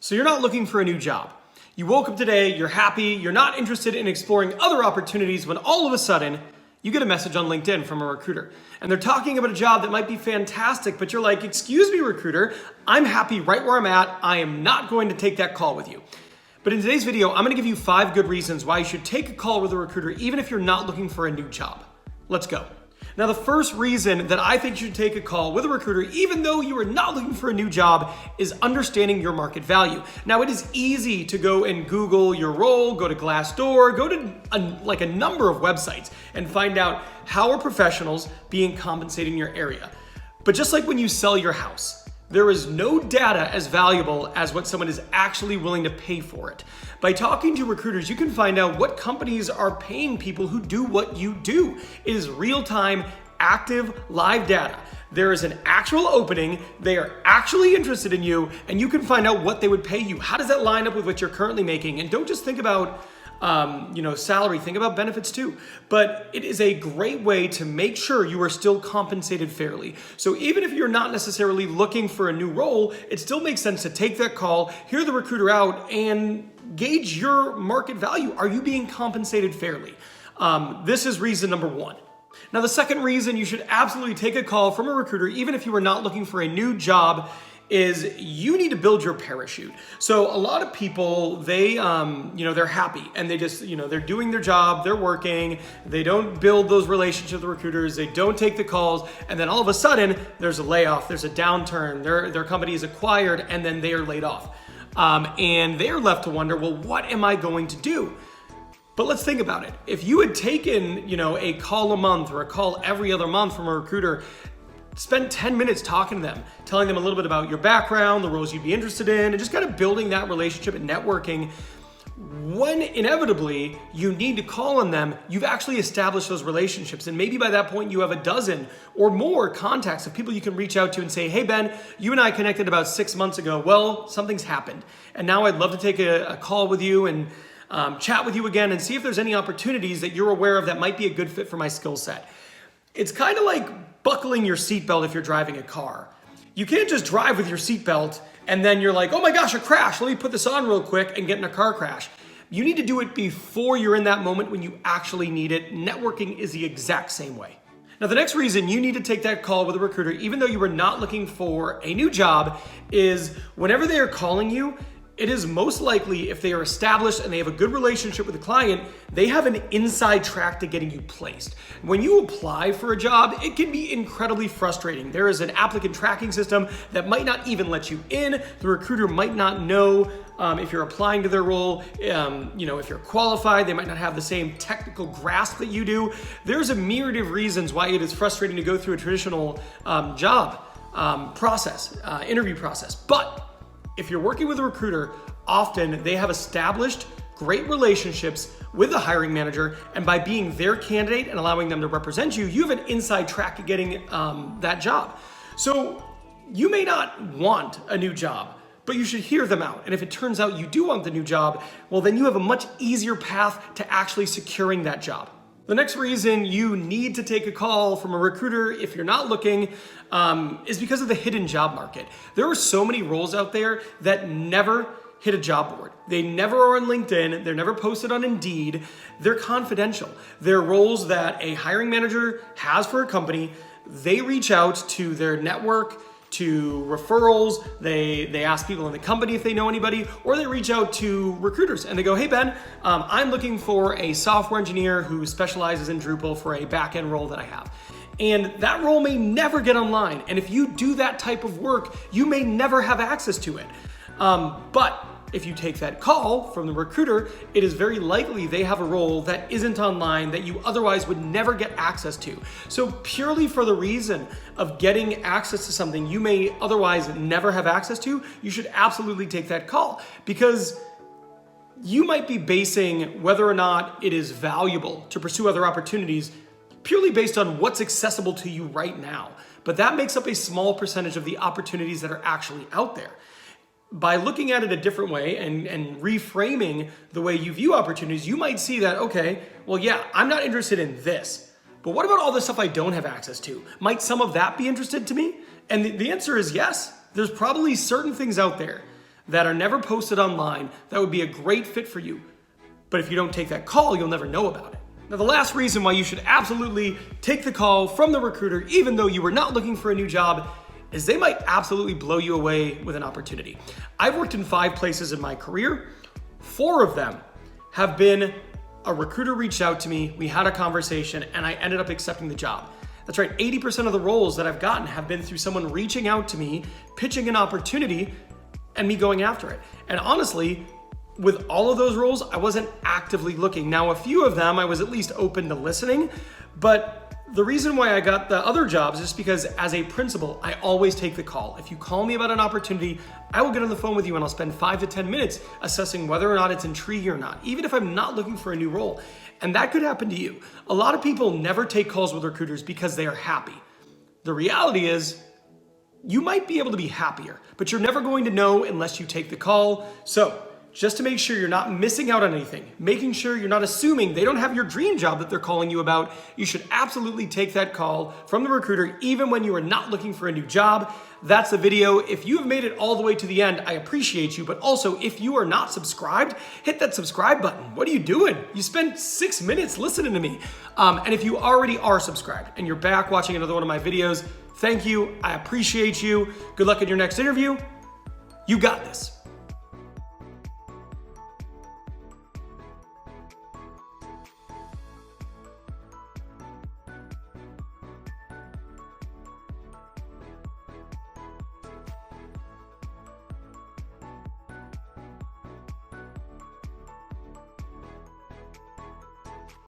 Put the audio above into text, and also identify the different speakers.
Speaker 1: So you're not looking for a new job. You woke up today, you're happy, you're not interested in exploring other opportunities when all of a sudden you get a message on LinkedIn from a recruiter. And they're talking about a job that might be fantastic, but you're like, excuse me, recruiter, I'm happy right where I'm at. I am not going to take that call with you. But in today's video, I'm gonna give you 5 good reasons why you should take a call with a recruiter even if you're not looking for a new job. Let's go. Now, the first reason that I think you should take a call with a recruiter, even though you are not looking for a new job, is understanding your market value. Now, it is easy to go and Google your role, go to Glassdoor, go to a number of websites and find out how are professionals being compensated in your area. But just like when you sell your house, there is no data as valuable as what someone is actually willing to pay for it. By talking to recruiters, you can find out what companies are paying people who do what you do. It is real-time, active, live data. There is an actual opening, they are actually interested in you, and you can find out what they would pay you. How does that line up with what you're currently making? And don't just think about salary, think about benefits too. But it is a great way to make sure you are still compensated fairly. So even if you're not necessarily looking for a new role, it still makes sense to take that call, hear the recruiter out, and gauge your market value. Are you being compensated fairly? This is reason number 1. Now, the second reason you should absolutely take a call from a recruiter, even if you are not looking for a new job, is you need to build your parachute. So a lot of people, they're happy and they just, they're doing their job, they're working, they don't build those relationships with recruiters, they don't take the calls, and then all of a sudden there's a layoff, there's a downturn, their company is acquired, and then they are laid off. And they're left to wonder, well, what am I going to do? But let's think about it. If you had taken, a call a month or a call every other month from a recruiter, spend 10 minutes talking to them, telling them a little bit about your background, the roles you'd be interested in, and just kind of building that relationship and networking. When inevitably you need to call on them, you've actually established those relationships. And maybe by that point you have a dozen or more contacts of people you can reach out to and say, hey Ben, you and I connected about 6 months ago. Well, something's happened. And now I'd love to take a call with you and chat with you again and see if there's any opportunities that you're aware of that might be a good fit for my skill set. It's kind of like buckling your seatbelt if you're driving a car. You can't just drive with your seatbelt and then you're like, oh my gosh, a crash. Let me put this on real quick and get in a car crash. You need to do it before you're in that moment when you actually need it. Networking is the exact same way. Now, the next reason you need to take that call with a recruiter, even though you are not looking for a new job, is whenever they are calling you, it is most likely if they are established and they have a good relationship with the client, they have an inside track to getting you placed. When you apply for a job, it can be incredibly frustrating. There is an applicant tracking system that might not even let you in. The recruiter might not know if you're applying to their role, if you're qualified, they might not have the same technical grasp that you do. There's a myriad of reasons why it is frustrating to go through a traditional job interview process. But if you're working with a recruiter, often they have established great relationships with the hiring manager, and by being their candidate and allowing them to represent you, you have an inside track to getting that job. So you may not want a new job, but you should hear them out. And if it turns out you do want the new job, well, then you have a much easier path to actually securing that job. The next reason you need to take a call from a recruiter if you're not looking is because of the hidden job market. There are so many roles out there that never hit a job board. They never are on LinkedIn. They're never posted on Indeed. They're confidential. They're roles that a hiring manager has for a company. They reach out to their network, to referrals, they ask people in the company if they know anybody, or they reach out to recruiters and they go, hey Ben, I'm looking for a software engineer who specializes in Drupal for a back-end role that I have. And that role may never get online. And if you do that type of work, you may never have access to it. But if you take that call from the recruiter, it is very likely they have a role that isn't online that you otherwise would never get access to. So purely for the reason of getting access to something you may otherwise never have access to, you should absolutely take that call, because you might be basing whether or not it is valuable to pursue other opportunities purely based on what's accessible to you right now. But that makes up a small percentage of the opportunities that are actually out there. By looking at it a different way and reframing the way you view opportunities, you might see that, okay, well, yeah, I'm not interested in this, but what about all the stuff I don't have access to? Might some of that be interested to me? And the answer is yes. There's probably certain things out there that are never posted online that would be a great fit for you. But if you don't take that call, you'll never know about it. Now, the last reason why you should absolutely take the call from the recruiter, even though you were not looking for a new job, is they might absolutely blow you away with an opportunity. I've worked in 5 places in my career. 4 of them have been a recruiter reached out to me, we had a conversation, and I ended up accepting the job. That's right, 80% of the roles that I've gotten have been through someone reaching out to me, pitching an opportunity, and me going after it. And honestly, with all of those roles, I wasn't actively looking. Now, a few of them, I was at least open to listening, but the reason why I got the other jobs is because as a principal, I always take the call. If you call me about an opportunity, I will get on the phone with you and I'll spend 5 to 10 minutes assessing whether or not it's intriguing or not, even if I'm not looking for a new role. And that could happen to you. A lot of people never take calls with recruiters because they are happy. The reality is, you might be able to be happier, but you're never going to know unless you take the call. So, just to make sure you're not missing out on anything, making sure you're not assuming they don't have your dream job that they're calling you about, you should absolutely take that call from the recruiter even when you are not looking for a new job. That's the video. If you have made it all the way to the end, I appreciate you, but also if you are not subscribed, hit that subscribe button. What are you doing? You spent 6 minutes listening to me. And if you already are subscribed and you're back watching another one of my videos, thank you. I appreciate you. Good luck in your next interview. You got this.